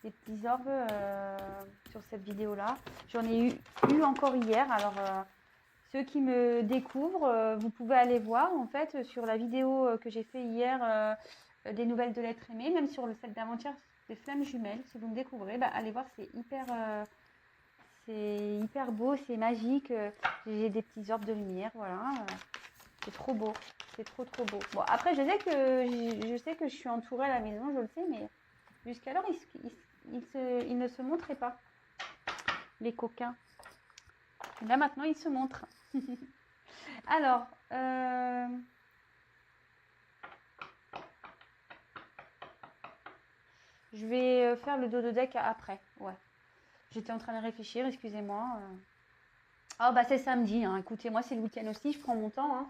des petits orbes sur cette vidéo-là. J'en ai eu encore hier. Alors, ceux qui me découvrent, vous pouvez aller voir en fait sur la vidéo que j'ai fait hier des nouvelles de l'être aimé, même sur le set d'avant-hier des flammes jumelles. Si vous me découvrez, allez voir, c'est hyper beau, c'est magique. J'ai des petits orbes de lumière, voilà. C'est trop beau, c'est trop beau. Bon, après, je sais que je suis entourée à la maison, je le sais, mais jusqu'alors, ils ne se montraient pas, les coquins. Et là, maintenant, ils se montrent. Alors, je vais faire le dos de deck après. Ouais. J'étais en train de réfléchir, excusez-moi. Oh, c'est samedi, hein. Écoutez, moi, c'est le week-end aussi, je prends mon temps, hein.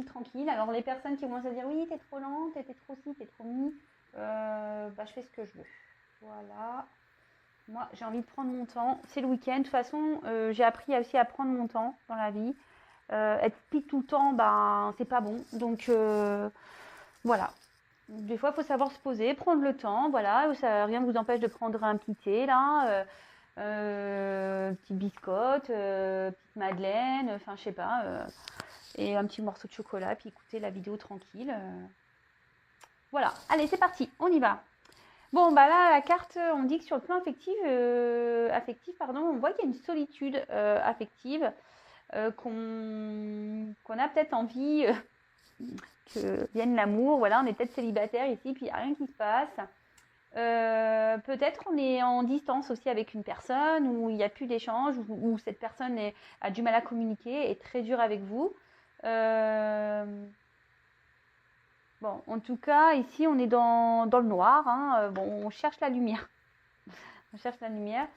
Tranquille. Alors, les personnes qui commencent à dire oui, t'es trop lente, t'es trop ci, t'es trop mi, je fais ce que je veux. Voilà. Moi, j'ai envie de prendre mon temps. C'est le week-end. De toute façon, j'ai appris aussi à prendre mon temps dans la vie. Être speed tout le temps, c'est pas bon. Donc, voilà. Des fois, il faut savoir se poser, prendre le temps. Voilà, ça, rien ne vous empêche de prendre un petit thé, là. Petite biscotte, petite madeleine, enfin, je sais pas. Et un petit morceau de chocolat, puis écouter la vidéo tranquille. Voilà. Allez, c'est parti. On y va. Bon, là, la carte, on dit que sur le plan affectif, on voit qu'il y a une solitude affective, qu'on a peut-être envie que vienne l'amour. Voilà, on est peut-être célibataire ici, puis il n'y a rien qui se passe. Peut-être on est en distance aussi avec une personne où il n'y a plus d'échange, où cette personne a du mal à communiquer, est très dure avec vous. Bon, en tout cas, ici, on est dans le noir. Hein. On cherche la lumière. On cherche la lumière.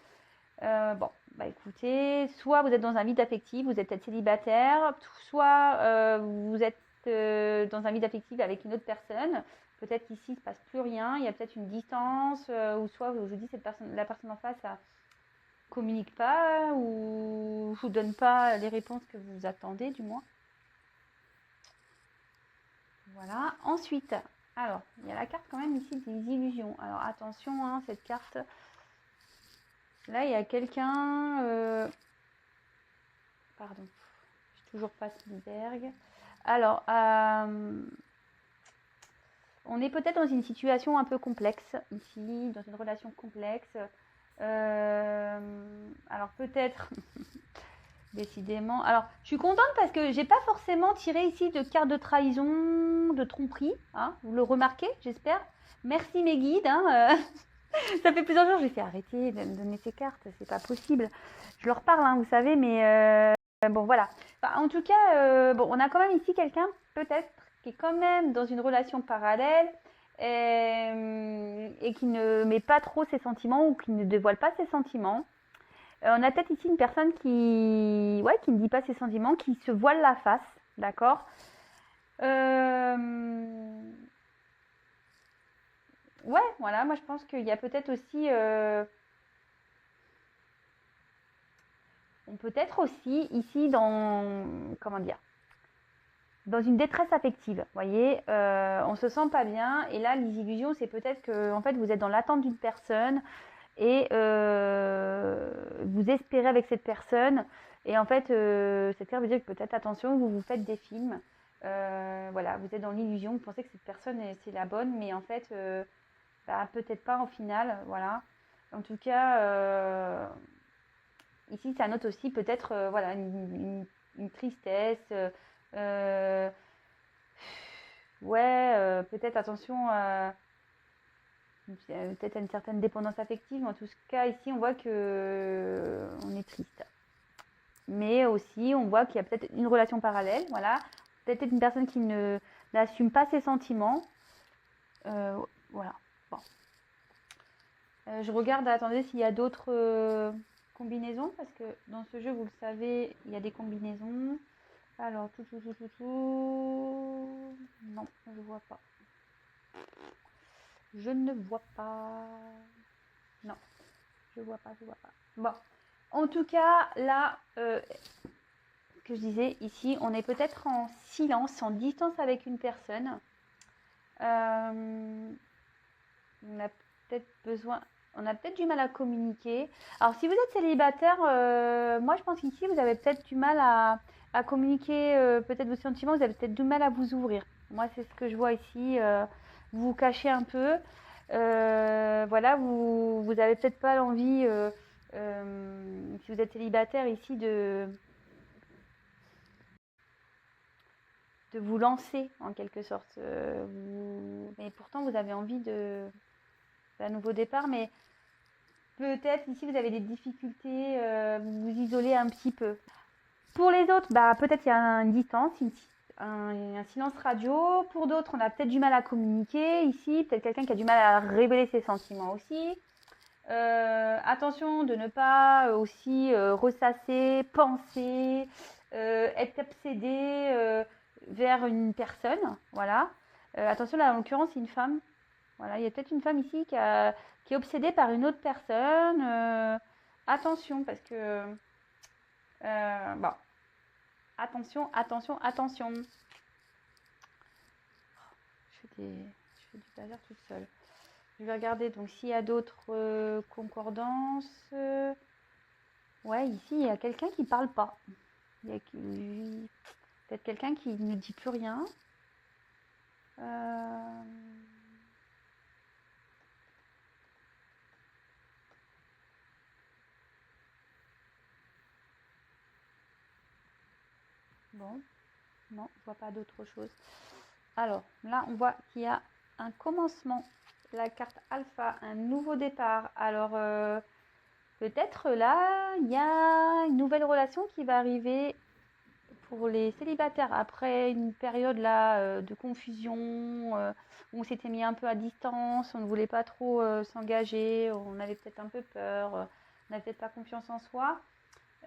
Écoutez, soit vous êtes dans un vide affectif, vous êtes peut-être célibataire, soit vous êtes dans un vide affectif avec une autre personne. Peut-être qu'ici, il ne se passe plus rien, il y a peut-être une distance, ou soit, je vous dis, la personne en face ne communique pas, ou ne vous donne pas les réponses que vous attendez, du moins. Voilà. Ensuite, alors, il y a la carte quand même ici des illusions. Alors, attention, hein, cette carte... Là, il y a quelqu'un... Pardon, je suis toujours pas Spielberg. Alors, on est peut-être dans une situation un peu complexe ici, dans une relation complexe. Alors peut-être, décidément. Alors, je suis contente parce que j'ai pas forcément tiré ici de carte de trahison, de tromperie. Hein, vous le remarquez, j'espère. Merci mes guides. Hein, ça fait plusieurs jours que j'ai fait arrêter de me donner ces cartes, c'est pas possible. Je leur parle, hein, vous savez, mais bon, voilà. Enfin, en tout cas, on a quand même ici quelqu'un, peut-être, qui est quand même dans une relation parallèle et qui ne met pas trop ses sentiments ou qui ne dévoile pas ses sentiments. On a peut-être ici une personne qui ne dit pas ses sentiments, qui se voile la face, d'accord. Ouais, voilà, moi je pense qu'il y a peut-être aussi... on peut être aussi ici dans... Comment dire, dans une détresse affective, vous voyez, on se sent pas bien, et là, les illusions, c'est peut-être que en fait, vous êtes dans l'attente d'une personne, et vous espérez avec cette personne, et en fait, cette carte veut dire que peut-être, attention, vous faites des films, voilà, vous êtes dans l'illusion, vous pensez que cette personne, c'est la bonne, mais en fait... peut-être pas en finale, voilà. En tout cas, ici, ça note aussi peut-être voilà, une tristesse. Peut-être attention, peut-être à une certaine dépendance affective. Mais en tout cas, ici, on voit que on est triste. Mais aussi, on voit qu'il y a peut-être une relation parallèle, voilà. Peut-être une personne qui n'assume pas ses sentiments. Voilà. Bon. Je regarde, attendez, s'il y a d'autres combinaisons, parce que dans ce jeu, vous le savez, il y a des combinaisons. Alors, non, je ne vois pas. Je ne vois pas. Non, je vois pas. Bon, en tout cas, là, ce que je disais, ici, on est peut-être en silence, en distance avec une personne. On a peut-être besoin... On a peut-être du mal à communiquer. Alors, si vous êtes célibataire, moi, je pense qu'ici, vous avez peut-être du mal à communiquer peut-être vos sentiments. Vous avez peut-être du mal à vous ouvrir. Moi, c'est ce que je vois ici. Vous vous cachez un peu. Voilà, vous avez peut-être pas l'envie, si vous êtes célibataire ici, de vous lancer en quelque sorte. Mais pourtant, vous avez envie d'un nouveau départ. Mais peut-être ici, vous avez des difficultés, vous vous isolez un petit peu. Pour les autres, bah, peut-être il y a une distance, un silence radio. Pour d'autres, on a peut-être du mal à communiquer ici. Peut-être quelqu'un qui a du mal à révéler ses sentiments aussi. Attention de ne pas aussi ressasser, penser, être obsédé vers une personne. Voilà. Attention, là, en l'occurrence, c'est une femme. Voilà, il y a peut-être une femme ici qui est obsédée par une autre personne. Attention, parce que... bon, attention, attention, attention. Je fais du bazar toute seule. Je vais regarder donc s'il y a d'autres concordances. Ouais, ici, il y a quelqu'un qui parle pas. Il y a peut-être quelqu'un qui ne dit plus rien. Bon, non, je vois pas d'autre chose. Alors, là, on voit qu'il y a un commencement. La carte alpha, un nouveau départ. Alors, peut-être là, il y a une nouvelle relation qui va arriver pour les célibataires après une période là de confusion où on s'était mis un peu à distance, on ne voulait pas trop s'engager, on avait peut-être un peu peur, on n'avait peut-être pas confiance en soi.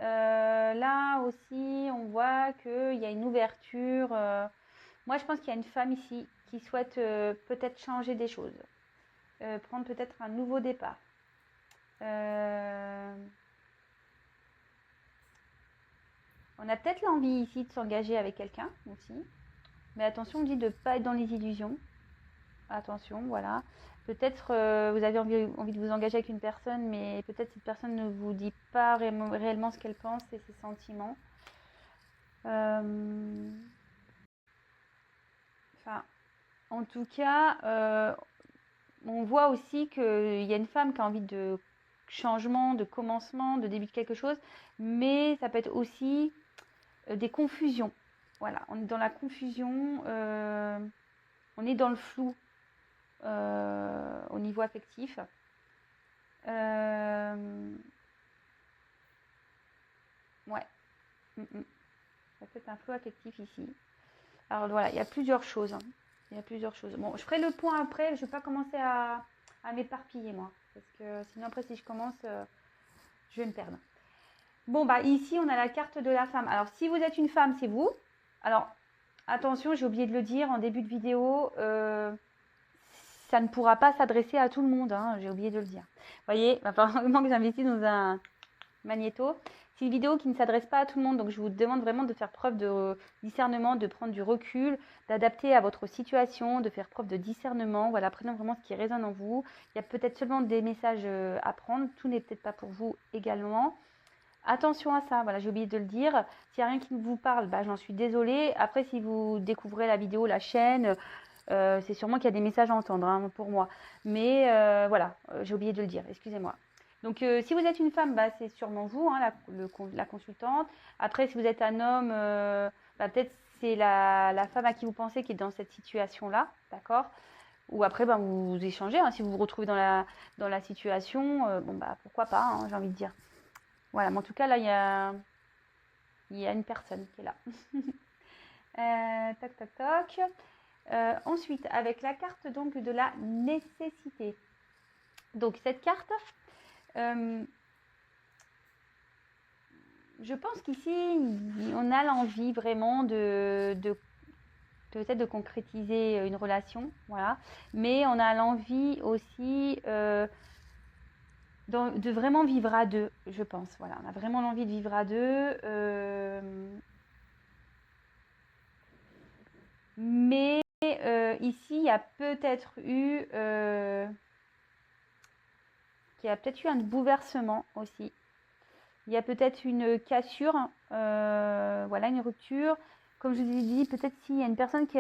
Là aussi, on voit qu'il y a une ouverture. Moi, je pense qu'il y a une femme ici qui souhaite peut-être changer des choses, prendre peut-être un nouveau départ. On a peut-être l'envie ici de s'engager avec quelqu'un aussi. Mais attention, on dit de ne pas être dans les illusions. Attention, voilà. Peut-être vous avez envie de vous engager avec une personne, mais peut-être cette personne ne vous dit pas réellement ce qu'elle pense et ses sentiments. Enfin, en tout cas, on voit aussi qu'il y a une femme qui a envie de changement, de commencement, de début de quelque chose, mais ça peut être aussi des confusions. Voilà, on est dans la confusion, on est dans le flou au niveau affectif. Ouais. Ça peut être un flou affectif ici. Alors voilà, il y a plusieurs choses. Il y a plusieurs choses. Bon, je ferai le point après. Je ne vais pas commencer à m'éparpiller, moi. Parce que sinon, après, si je commence, je vais me perdre. Bon, bah ici, on a la carte de la femme. Alors, si vous êtes une femme, c'est vous. Alors, attention, j'ai oublié de le dire en début de vidéo. Ça ne pourra pas s'adresser à tout le monde. J'ai oublié de le dire. Vous voyez, apparemment que j'investis dans un magnéto. C'est une vidéo qui ne s'adresse pas à tout le monde, donc je vous demande vraiment de faire preuve de discernement, de prendre du recul, d'adapter à votre situation, de faire preuve de discernement. Voilà, prenez vraiment ce qui résonne en vous. Il y a peut-être seulement des messages à prendre, tout n'est peut-être pas pour vous également. Attention à ça, voilà, j'ai oublié de le dire. S'il n'y a rien qui vous parle, bah, j'en suis désolée. Après, si vous découvrez la vidéo, la chaîne, c'est sûrement qu'il y a des messages à entendre pour moi. Mais voilà, j'ai oublié de le dire, excusez-moi. Donc, si vous êtes une femme, bah, c'est sûrement vous, la consultante. Après, si vous êtes un homme, bah, peut-être c'est la femme à qui vous pensez qui est dans cette situation-là, d'accord? Ou après, bah, vous échangez. Si vous vous retrouvez dans la situation, bon, bah, pourquoi pas, j'ai envie de dire. Voilà, mais en tout cas, là, il y a une personne qui est là. Toc, toc, toc. Ensuite, avec la carte donc de la nécessité. Donc, cette carte... je pense qu'ici, on a l'envie vraiment peut-être de concrétiser une relation, voilà. Mais on a l'envie aussi de vraiment vivre à deux, je pense. Voilà, on a vraiment l'envie de vivre à deux. Mais ici, il y a peut-être eu... qu'il y a peut-être eu un bouleversement aussi. Il y a peut-être une cassure, voilà, une rupture. Comme je vous ai dit, peut-être s'il y a une personne qui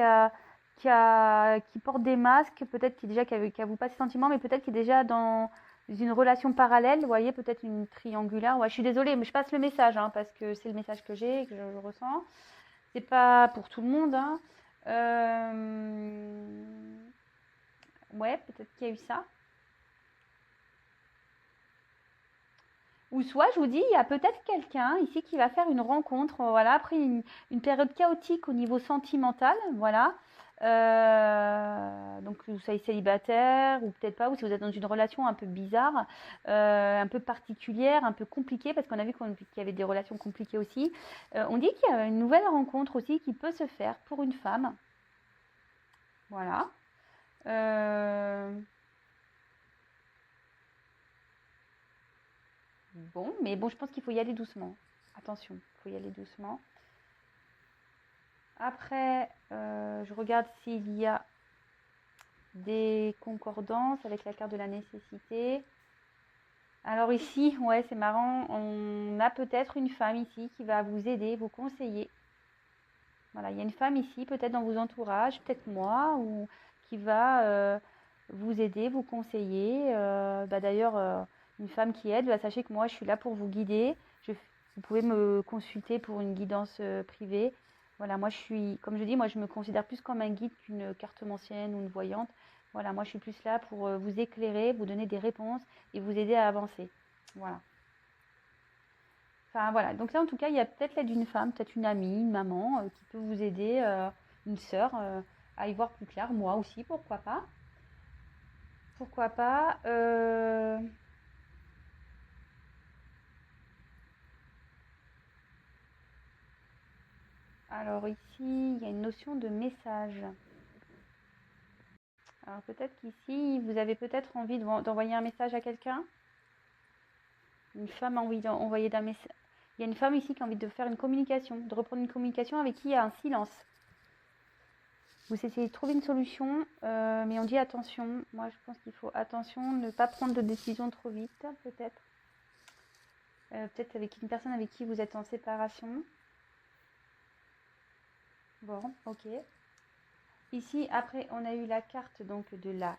porte des masques, peut-être qui déjà qui avoue pas ses sentiments, mais peut-être qui est déjà dans une relation parallèle, vous voyez, peut-être une triangulaire. Ouais, je suis désolée, mais je passe le message, hein, parce que c'est le message que j'ai, que je ressens. C'est pas pour tout le monde, hein. Ouais, peut-être qu'il y a eu ça. Ou soit, je vous dis, il y a peut-être quelqu'un ici qui va faire une rencontre, voilà, après une période chaotique au niveau sentimental, voilà. Donc, vous soyez célibataire ou peut-être pas, ou si vous êtes dans une relation un peu bizarre, un peu particulière, un peu compliquée, parce qu'on a vu qu'il y avait des relations compliquées aussi. On dit qu'il y a une nouvelle rencontre aussi qui peut se faire pour une femme. Voilà. Bon, mais bon, je pense qu'il faut y aller doucement. Attention, il faut y aller doucement. Après, je regarde s'il y a des concordances avec la carte de la nécessité. Alors ici, ouais, c'est marrant, on a peut-être une femme ici qui va vous aider, vous conseiller. Voilà, il y a une femme ici, peut-être dans vos entourages, peut-être moi, ou qui va vous aider, vous conseiller. D'ailleurs, une femme qui aide, sachez que moi, je suis là pour vous guider. Vous pouvez me consulter pour une guidance privée. Voilà, moi, comme je dis, moi, je me considère plus comme un guide qu'une cartomancienne ou une voyante. Voilà, moi, je suis plus là pour vous éclairer, vous donner des réponses et vous aider à avancer. Voilà. Enfin voilà, donc là en tout cas, il y a peut-être l'aide d'une femme, peut-être une amie, une maman qui peut vous aider, une sœur, à y voir plus clair. Moi aussi, pourquoi pas. Pourquoi pas. Alors ici, il y a une notion de message. Alors peut-être qu'ici, vous avez peut-être envie d'envoyer un message à quelqu'un. Une femme a envie d'envoyer d'un message. Il y a une femme ici qui a envie de faire une communication, de reprendre une communication avec qui il y a un silence. Vous essayez de trouver une solution, mais on dit attention. Moi, je pense qu'il faut attention, ne pas prendre de décision trop vite, peut-être. Peut-être avec une personne avec qui vous êtes en séparation. Bon, ok. Ici, après, on a eu la carte donc de la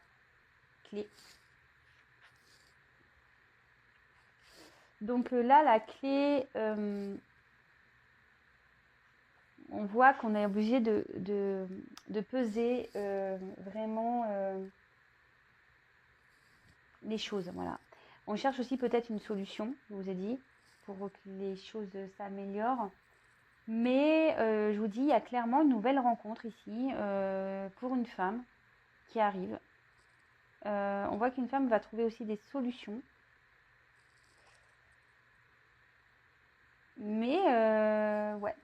clé. Donc là, la clé, on voit qu'on est obligé de peser vraiment les choses. Voilà. On cherche aussi peut-être une solution, je vous ai dit, pour que les choses s'améliorent. Mais je vous dis, il y a clairement une nouvelle rencontre ici pour une femme qui arrive. On voit qu'une femme va trouver aussi des solutions. Mais ouais,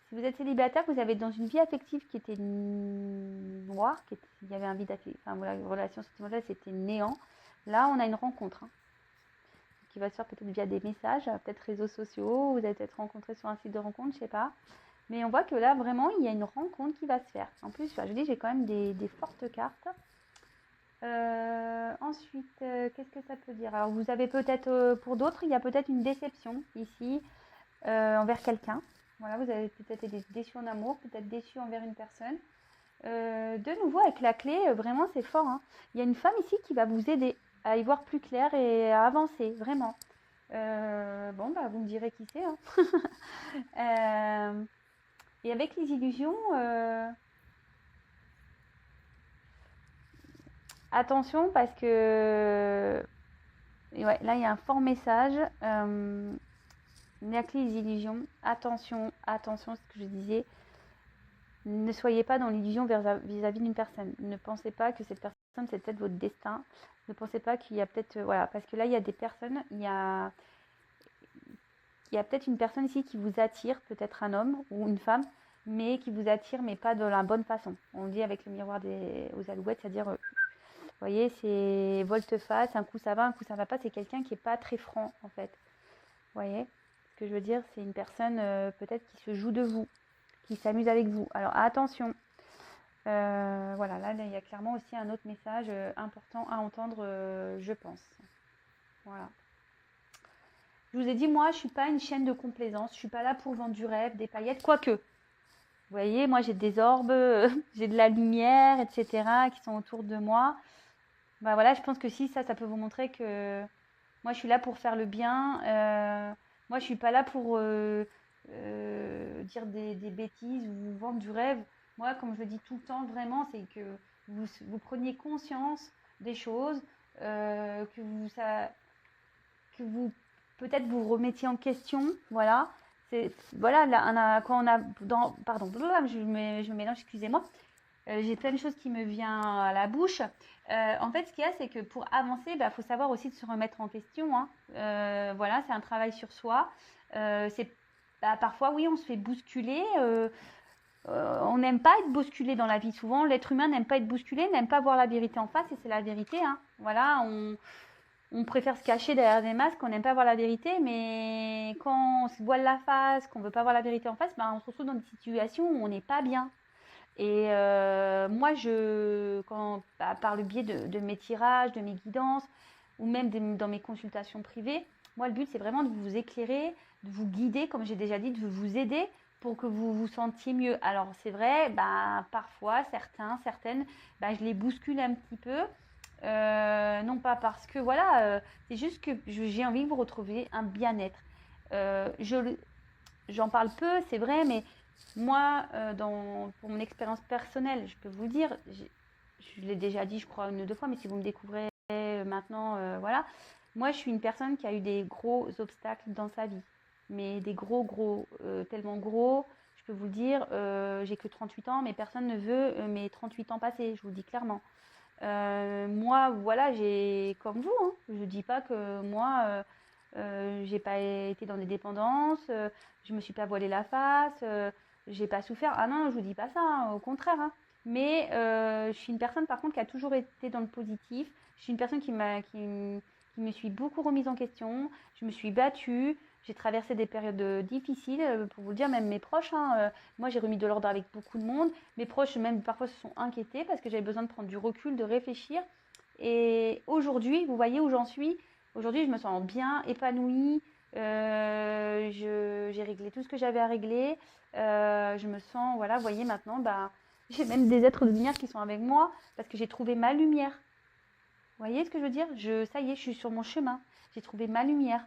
si vous êtes célibataire, vous avez dans une vie affective qui était noire, il y avait un vide affectif, enfin voilà, une relation sentimentale, c'était néant. Là, on a une rencontre qui va se faire peut-être via des messages, peut-être réseaux sociaux, vous allez peut-être rencontrer sur un site de rencontre, je sais pas. Mais on voit que là, vraiment, il y a une rencontre qui va se faire. En plus, je dis, j'ai quand même des fortes cartes. Ensuite, qu'est-ce que ça peut dire? Alors, vous avez peut-être, pour d'autres, il y a peut-être une déception ici envers quelqu'un. Voilà, vous avez peut-être été déçu en amour, peut-être déçu envers une personne. De nouveau, avec la clé, vraiment, c'est fort, hein. Il y a une femme ici qui va vous aider à y voir plus clair et à avancer, vraiment. Bon, bah, vous me direz qui c'est, hein. Et avec les illusions, attention parce que ouais, là, il y a un fort message. La clé des illusions, attention, attention, c'est ce que je disais. Ne soyez pas dans l'illusion vis-à-vis d'une personne. Ne pensez pas que cette personne, c'est peut-être votre destin. Ne pensez pas qu'il y a peut-être... voilà, parce que là, il y a des personnes, il y a peut-être une personne ici qui vous attire, peut-être un homme ou une femme, mais qui vous attire, mais pas de la bonne façon. On dit avec le miroir aux alouettes, c'est-à-dire, vous voyez, c'est volte-face, un coup ça va, un coup ça va pas. C'est quelqu'un qui n'est pas très franc, en fait. Vous voyez ce que je veux dire? C'est une personne peut-être qui se joue de vous, qui s'amuse avec vous. Alors attention, Voilà, là, il y a clairement aussi un autre message important à entendre, je pense. Voilà. Je vous ai dit, moi, je ne suis pas une chaîne de complaisance. Je ne suis pas là pour vendre du rêve, des paillettes, quoique. Vous voyez, moi, j'ai des orbes, j'ai de la lumière, etc., qui sont autour de moi. Bah voilà, je pense que si, ça peut vous montrer que moi, je suis là pour faire le bien. Moi, je ne suis pas là pour dire des bêtises ou vous vendre du rêve. Moi, comme je le dis tout le temps, vraiment, c'est que vous preniez conscience des choses, que vous peut-être vous remettiez en question. Voilà. Voilà, là, quand on a pardon, je me mélange, excusez-moi. J'ai plein de choses qui me viennent à la bouche. En fait, ce qu'il y a, c'est que pour avancer, faut savoir aussi de se remettre en question, hein. Voilà, c'est un travail sur soi. Parfois, oui, on se fait bousculer. On n'aime pas être bousculé dans la vie. Souvent, l'être humain n'aime pas être bousculé, n'aime pas voir la vérité en face, et c'est la vérité, hein. Voilà, on préfère se cacher derrière des masques, on n'aime pas voir la vérité, mais quand on se voile la face, qu'on ne veut pas voir la vérité en face, on se retrouve dans des situations où on n'est pas bien. Et moi, par le biais de mes tirages, de mes guidances, ou même dans mes consultations privées, moi, le but, c'est vraiment de vous éclairer, de vous guider, comme j'ai déjà dit, de vous aider pour que vous vous sentiez mieux. Alors, c'est vrai, parfois, certaines, je les bouscule un petit peu. Non pas parce que, voilà, c'est juste que j'ai envie que vous retrouviez un bien-être. J'en parle peu, c'est vrai, mais moi, pour mon expérience personnelle, je peux vous le dire, je l'ai déjà dit, je crois, une ou deux fois, mais si vous me découvrez maintenant, voilà. Moi, je suis une personne qui a eu des gros obstacles dans sa vie. Mais des gros, tellement gros, je peux vous le dire, j'ai que 38 ans, mais personne ne veut mes 38 ans passés, je vous le dis clairement. Moi, voilà, j'ai comme vous, hein, je ne dis pas que moi, j'ai pas été dans des dépendances, je me suis pas voilé la face, j'ai pas souffert. Ah non, je vous dis pas ça, hein, au contraire, hein. Mais je suis une personne par contre qui a toujours été dans le positif. Je suis une personne qui me suis beaucoup remise en question. Je me suis battue. J'ai traversé des périodes difficiles, pour vous le dire, même mes proches, hein, moi j'ai remis de l'ordre avec beaucoup de monde. Mes proches même parfois se sont inquiétés parce que j'avais besoin de prendre du recul, de réfléchir. Et aujourd'hui, vous voyez où j'en suis. Aujourd'hui, je me sens bien, épanouie. J'ai réglé tout ce que j'avais à régler. Je me sens, voilà, vous voyez maintenant, j'ai même des êtres de lumière qui sont avec moi parce que j'ai trouvé ma lumière. Vous voyez ce que je veux dire? Ça y est, je suis sur mon chemin. J'ai trouvé ma lumière.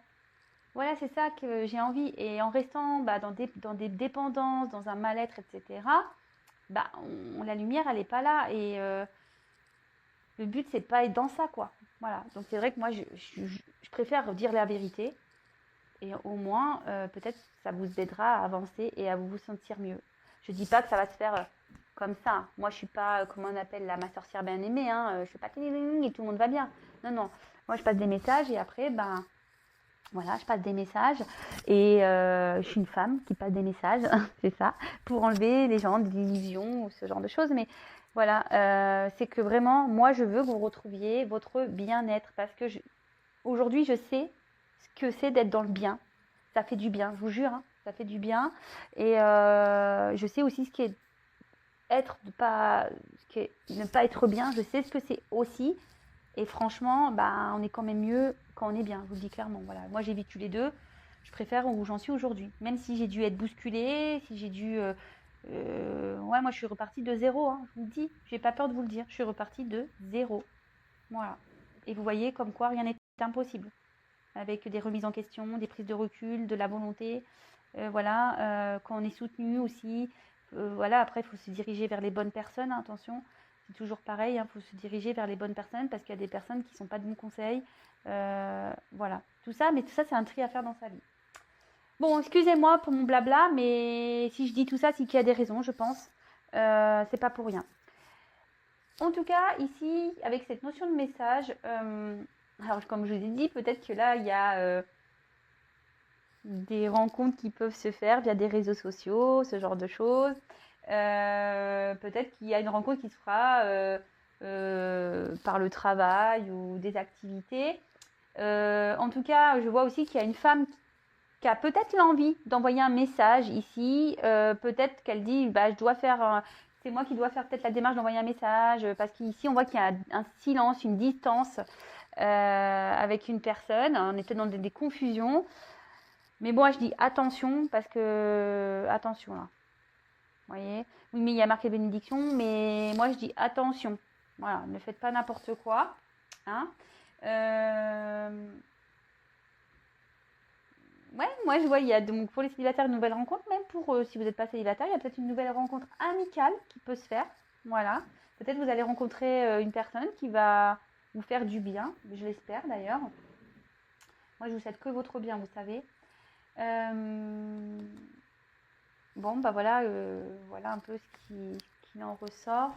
Voilà, c'est ça que j'ai envie. Et en restant dans des dépendances, dans un mal-être, etc., la lumière, elle n'est pas là. Et le but, c'est de pas être dans ça, quoi. Voilà. Donc, c'est vrai que moi, je préfère dire la vérité. Et au moins, peut-être, ça vous aidera à avancer et à vous sentir mieux. Je dis pas que ça va se faire comme ça. Moi, je suis pas, comment on appelle, ma sorcière bien-aimée. Je fais pas et tout le monde va bien. Non, non. Moi, je passe des messages et après, voilà, je passe des messages et je suis une femme qui passe des messages, c'est ça, pour enlever les gens de l'illusion ou ce genre de choses. Mais voilà, c'est que vraiment, moi, je veux que vous retrouviez votre bien-être parce que aujourd'hui, je sais ce que c'est d'être dans le bien. Ça fait du bien, je vous jure, hein, ça fait du bien. Et je sais aussi ce qu'est ne pas être bien. Je sais ce que c'est aussi. Et franchement, on est quand même mieux quand on est bien, je vous le dis clairement. Voilà. Moi, j'ai vécu les deux. Je préfère où j'en suis aujourd'hui. Même si j'ai dû être bousculée, si j'ai dû... ouais, moi, je suis repartie de zéro, hein, je vous le dis. J'ai pas peur de vous le dire. Je suis repartie de zéro. Voilà. Et vous voyez comme quoi rien n'est impossible. Avec des remises en question, des prises de recul, de la volonté. Voilà. Quand on est soutenu aussi. Voilà. Après, il faut se diriger vers les bonnes personnes, hein, attention. C'est toujours pareil, il faut se diriger vers les bonnes personnes parce qu'il y a des personnes qui ne sont pas de bons conseils. Voilà, tout ça, mais tout ça, c'est un tri à faire dans sa vie. Bon, excusez-moi pour mon blabla, mais si je dis tout ça, c'est qu'il y a des raisons, je pense. C'est pas pour rien. En tout cas, ici, avec cette notion de message, alors comme je vous ai dit, peut-être que là, il y a des rencontres qui peuvent se faire via des réseaux sociaux, ce genre de choses. Peut-être qu'il y a une rencontre qui se fera par le travail ou des activités. En tout cas, je vois aussi qu'il y a une femme qui a peut-être l'envie d'envoyer un message ici. Peut-être qu'elle dit, je dois faire c'est moi qui dois faire peut-être la démarche d'envoyer un message, parce qu'ici, on voit qu'il y a un silence, une distance avec une personne. On est peut-être dans des confusions. Mais bon, je dis attention, parce que... Attention, là. Vous voyez? Oui, mais il y a marqué bénédiction, mais moi, je dis attention. Voilà, ne faites pas n'importe quoi. Hein. Ouais, moi je vois, il y a donc pour les célibataires une nouvelle rencontre, même pour si vous n'êtes pas célibataire, il y a peut-être une nouvelle rencontre amicale qui peut se faire. Voilà. Peut-être vous allez rencontrer une personne qui va vous faire du bien, je l'espère d'ailleurs. Moi je vous souhaite que votre bien, vous savez. Bon, bah voilà, voilà un peu ce qui en ressort.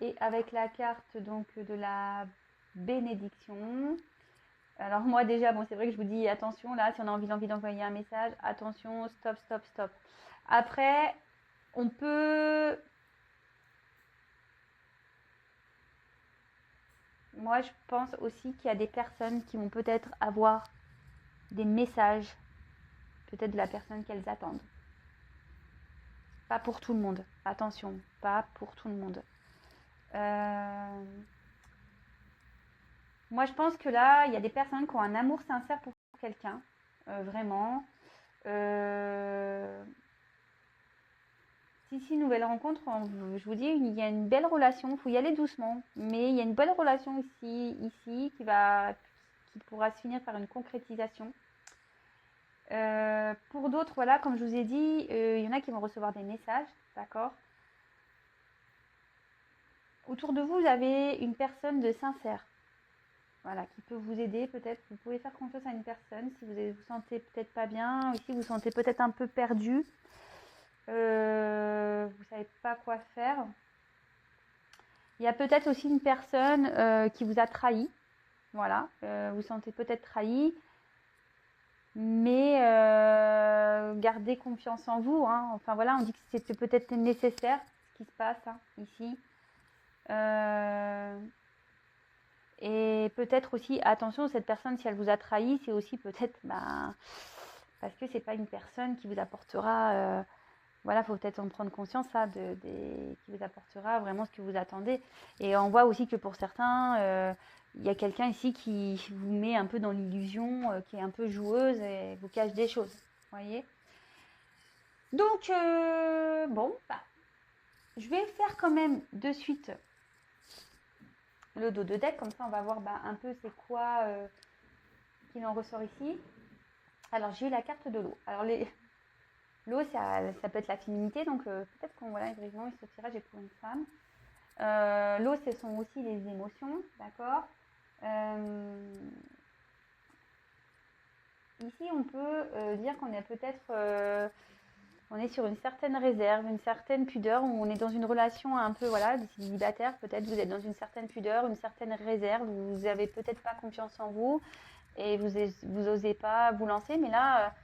Et avec la carte donc de la bénédiction. Alors moi déjà, bon c'est vrai que je vous dis attention là, si on a envie d'envoyer un message, attention, stop, stop, stop. Après, on peut... Moi je pense aussi qu'il y a des personnes qui vont peut-être avoir des messages, peut-être de la personne qu'elles attendent. Pas pour tout le monde, attention, pas pour tout le monde. Moi je pense que là, il y a des personnes qui ont un amour sincère pour quelqu'un, vraiment. Si, nouvelle rencontre, je vous dis, il y a une belle relation, il faut y aller doucement, mais il y a une belle relation ici qui pourra se finir par une concrétisation. Pour d'autres, voilà, comme je vous ai dit, il y en a qui vont recevoir des messages, d'accord. Autour de vous, vous avez une personne de sincère, voilà, qui peut vous aider peut-être. Vous pouvez faire confiance à une personne si vous vous sentez peut-être pas bien, ou si vous vous sentez peut-être un peu perdu. Vous savez pas quoi faire. Il y a peut-être aussi une personne qui vous a trahi. Voilà, vous sentez peut-être trahi, mais gardez confiance en vous. Hein. Enfin voilà, on dit que c'était peut-être nécessaire ce qui se passe hein, ici. Et peut-être aussi, attention, cette personne, si elle vous a trahi, c'est aussi peut-être parce que c'est pas une personne qui vous apportera... voilà, il faut peut-être en prendre conscience ça, qui vous apportera vraiment ce que vous attendez. Et on voit aussi que pour certains, il y a quelqu'un ici qui vous met un peu dans l'illusion, qui est un peu joueuse et vous cache des choses. Vous voyez? Donc, bon, je vais faire quand même de suite le dos de deck. Comme ça, on va voir un peu c'est quoi qu'il en ressort ici. Alors, j'ai eu la carte de l'eau. Alors, l'eau, ça peut être la féminité, donc peut-être qu'on voilà, évidemment, ce tirage est pour une femme. L'eau, ce sont aussi les émotions, d'accord. Ici, on peut dire qu'on est peut-être, on est sur une certaine réserve, une certaine pudeur, où on est dans une relation un peu, voilà, célibataire, peut-être vous êtes dans une certaine pudeur, une certaine réserve, vous avez peut-être pas confiance en vous, et vous osez pas vous lancer, mais là...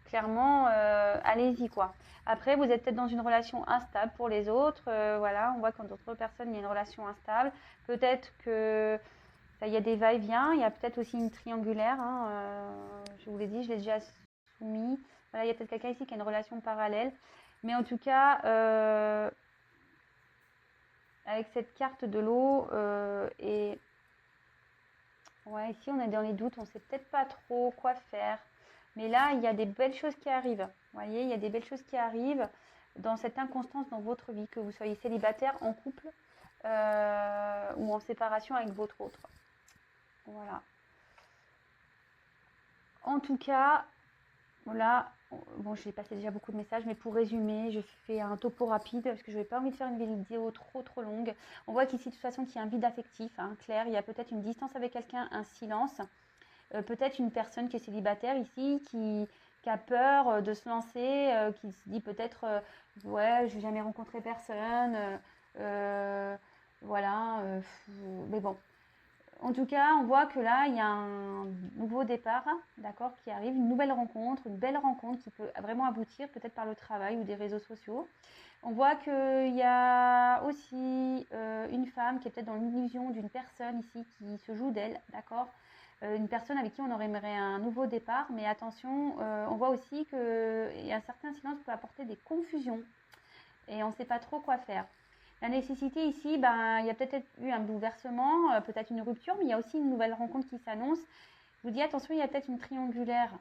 clairement, allez-y quoi. Après, vous êtes peut-être dans une relation instable pour les autres. Voilà, on voit qu'en d'autres personnes, il y a une relation instable. Peut-être que il y a des va-et-vient. Il y a peut-être aussi une triangulaire. Hein, je vous l'ai dit, je l'ai déjà soumis. Voilà, il y a peut-être quelqu'un ici qui a une relation parallèle. Mais en tout cas, avec cette carte de l'eau et ouais, ici on est dans les doutes. On ne sait peut-être pas trop quoi faire. Mais là, il y a des belles choses qui arrivent. Vous voyez, il y a des belles choses qui arrivent dans cette inconstance dans votre vie, que vous soyez célibataire, en couple ou en séparation avec votre autre. Voilà. En tout cas, voilà. Bon, j'ai passé déjà beaucoup de messages, mais pour résumer, je fais un topo rapide parce que je n'ai pas envie de faire une vidéo trop longue. On voit qu'ici, de toute façon, qu'il y a un vide affectif, hein, clair. Il y a peut-être une distance avec quelqu'un, un silence. Peut-être une personne qui est célibataire ici, qui a peur de se lancer, qui se dit peut-être ouais, je n'ai jamais rencontré personne, voilà, mais bon. En tout cas, on voit que là, il y a un nouveau départ, d'accord, qui arrive, une nouvelle rencontre, une belle rencontre qui peut vraiment aboutir, peut-être par le travail ou des réseaux sociaux. On voit qu'il y a aussi une femme qui est peut-être dans l'illusion d'une personne ici qui se joue d'elle, d'accord, une personne avec qui on aurait aimé un nouveau départ, mais attention, on voit aussi qu'un certain silence peut apporter des confusions et on ne sait pas trop quoi faire. La nécessité ici, il y a peut-être eu un bouleversement, peut-être une rupture, mais il y a aussi une nouvelle rencontre qui s'annonce. Je vous dis attention, il y a peut-être une triangulaire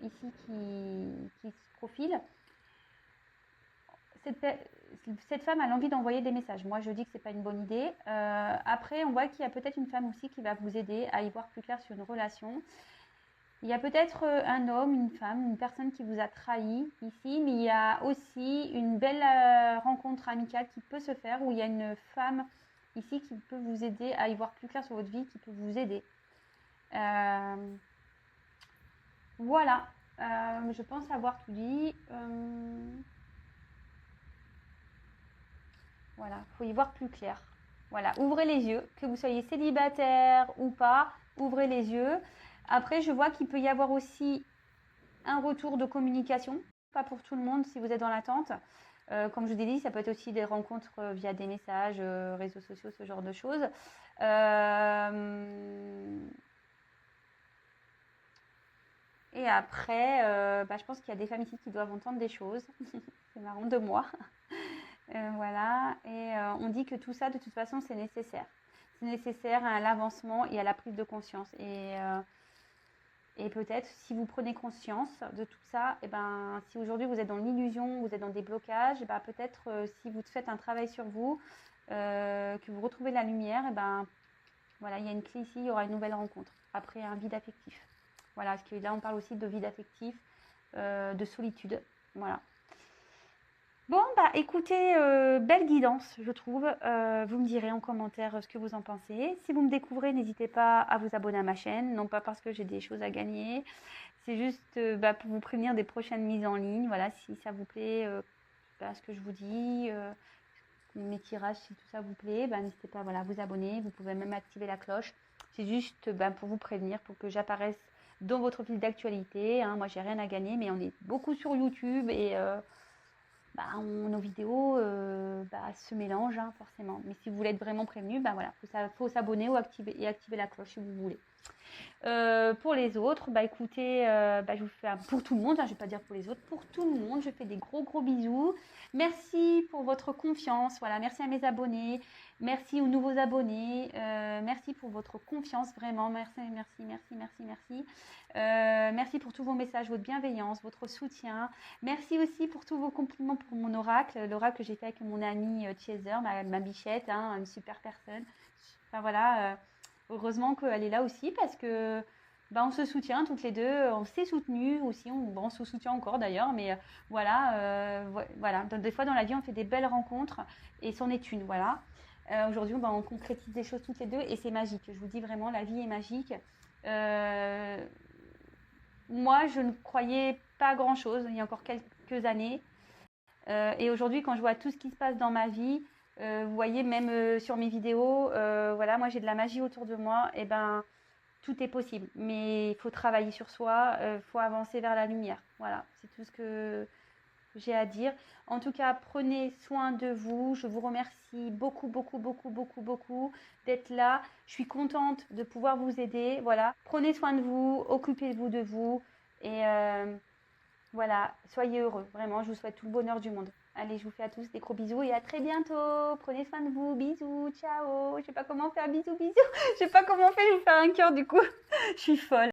ici qui se profile. Cette femme a l'envie d'envoyer des messages. Moi, je dis que c'est pas une bonne idée. Après, on voit qu'il y a peut-être une femme aussi qui va vous aider à y voir plus clair sur une relation. Il y a peut-être un homme, une femme, une personne qui vous a trahi ici, mais il y a aussi une belle rencontre amicale qui peut se faire où il y a une femme ici qui peut vous aider à y voir plus clair sur votre vie, qui peut vous aider. Voilà, je pense avoir tout dit. Voilà, il faut y voir plus clair. Voilà, ouvrez les yeux, que vous soyez célibataire ou pas, ouvrez les yeux. Après, je vois qu'il peut y avoir aussi un retour de communication, pas pour tout le monde si vous êtes dans l'attente. Comme je vous ai dit, ça peut être aussi des rencontres via des messages, réseaux sociaux, ce genre de choses. Et après, je pense qu'il y a des femmes ici qui doivent entendre des choses. C'est marrant de moi. Voilà. Et on dit que tout ça, de toute façon, c'est nécessaire. C'est nécessaire à l'avancement et à la prise de conscience. Et peut-être, si vous prenez conscience de tout ça, si aujourd'hui vous êtes dans l'illusion, vous êtes dans des blocages, peut-être si vous faites un travail sur vous, que vous retrouvez la lumière, voilà, il y a une clé ici, il y aura une nouvelle rencontre. Après, un vide affectif. Voilà, parce que là, on parle aussi de vide affectif, de solitude. Voilà. Bon, écoutez, belle guidance, je trouve. Vous me direz en commentaire ce que vous en pensez. Si vous me découvrez, n'hésitez pas à vous abonner à ma chaîne. Non pas parce que j'ai des choses à gagner. C'est juste pour vous prévenir des prochaines mises en ligne. Voilà, si ça vous plaît, ce que je vous dis, mes tirages, si tout ça vous plaît, n'hésitez pas à vous abonner. Vous pouvez même activer la cloche. C'est juste pour vous prévenir, pour que j'apparaisse dans votre fil d'actualité. Moi, j'ai rien à gagner, mais on est beaucoup sur YouTube et nos vidéos se mélangent forcément. Mais si vous voulez être vraiment prévenu, voilà, faut s'abonner ou activer la cloche si vous voulez. Pour les autres, écoutez, je vous fais pour tout le monde, je ne vais pas dire pour les autres, pour tout le monde, je fais des gros bisous. Merci pour votre confiance, voilà, merci à mes abonnés, merci aux nouveaux abonnés, merci pour votre confiance, vraiment, merci. Merci pour tous vos messages, votre bienveillance, votre soutien. Merci aussi pour tous vos compliments pour mon oracle, l'oracle que j'ai fait avec mon amie Chaser, ma bichette, une super personne. Enfin voilà. Heureusement qu'elle est là aussi parce que on se soutient toutes les deux, on s'est soutenues aussi, on se soutient encore d'ailleurs, mais voilà. Des fois dans la vie on fait des belles rencontres et c'en est une, voilà. Aujourd'hui on concrétise des choses toutes les deux et c'est magique, je vous dis vraiment, la vie est magique. Moi je ne croyais pas grand chose il y a encore quelques années et aujourd'hui quand je vois tout ce qui se passe dans ma vie, vous voyez, même sur mes vidéos, moi j'ai de la magie autour de moi, et tout est possible. Mais il faut travailler sur soi, il faut avancer vers la lumière. Voilà, c'est tout ce que j'ai à dire. En tout cas, prenez soin de vous. Je vous remercie beaucoup d'être là. Je suis contente de pouvoir vous aider. Voilà, prenez soin de vous, occupez-vous de vous. Et voilà, soyez heureux. Vraiment, je vous souhaite tout le bonheur du monde. Allez, je vous fais à tous des gros bisous et à très bientôt. Prenez soin de vous. Bisous, ciao. Je sais pas comment faire bisous. Je sais pas comment faire, je vais vous faire un cœur du coup. Je suis folle.